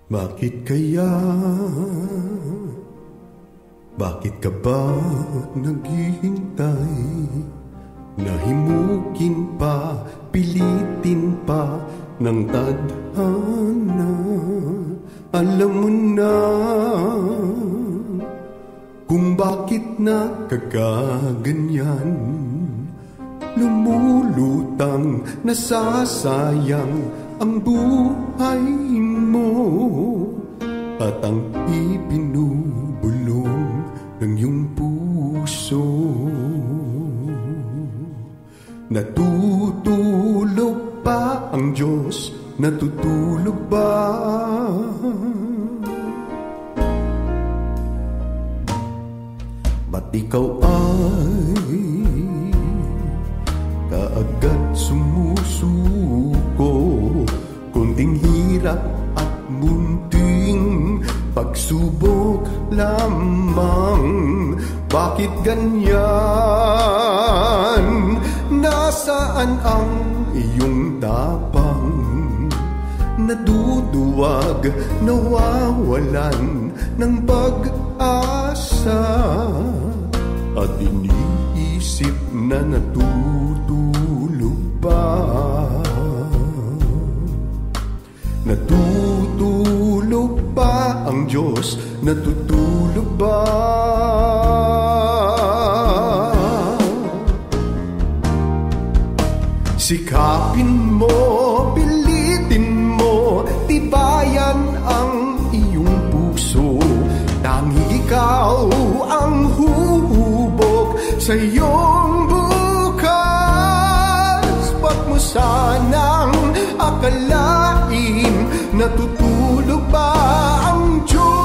Bakit kaya? Bakit ka ba naghihintay? Nahimukin pa, pilitin pa ng tadhana. Alam mo na kung bakit nakakaganyan. Lumulutang, nasasayang ang buhay mo at ang ibinubulong ng iyong puso. Natutulog ba ang Diyos? Natutulog ba? Ba't ikaw ay kaagad sumusuko? Kunting hirap at munting pagsubok lamang. Bakit ganyan? Nasaan ang iyong tapang? Naduduwag, nawawalan ng pag-asa, at iniisip na natutulog pa. Natutulog ba ang Diyos? Natutulog ba? Sikapin mo, pilitin mo, tibayan ang iyong puso. Tanging ikaw ang huhubog sa iyong bukas. Wag mo sanang akalain, natutulog ba ang Diyos?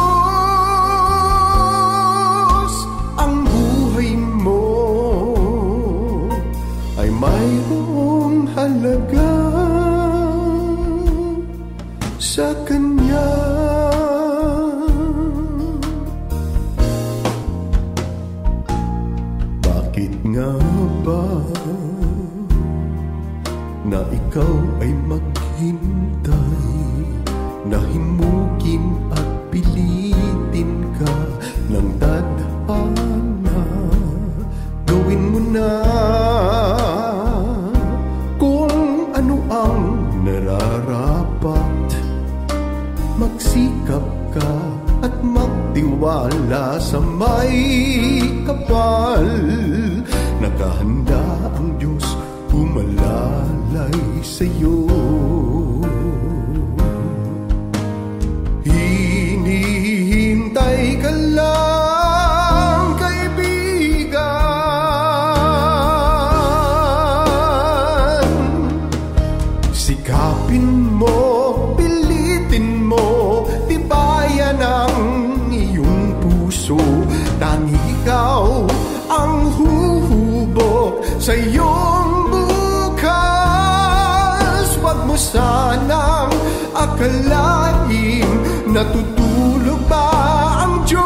Ang buhay mo ay mayroong halaga sa Kanya. Bakit nga ba na ikaw ay maghintay? Nahimukin at pilitin ka ng tadhana. Gawin mo na kung ano ang nararapat. Magsikap ka at magtiwala sa may kapal. Nakahanda ang Diyos umalalay sa'yo. Hinihintay ka lang, kaibigan. Sikapin mo, pilitin mo, tibayan ang iyong puso. Tanging ikaw ang huhubog sa iyong bukas. Wag mo sanang akalain, natutulog ba ang Diyos?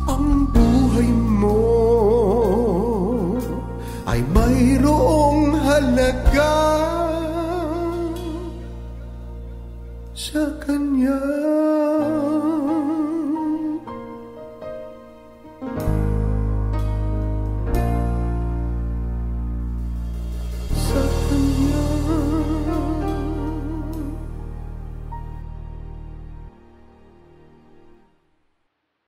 Ang buhay mo ay mayroong halaga sa Kanya.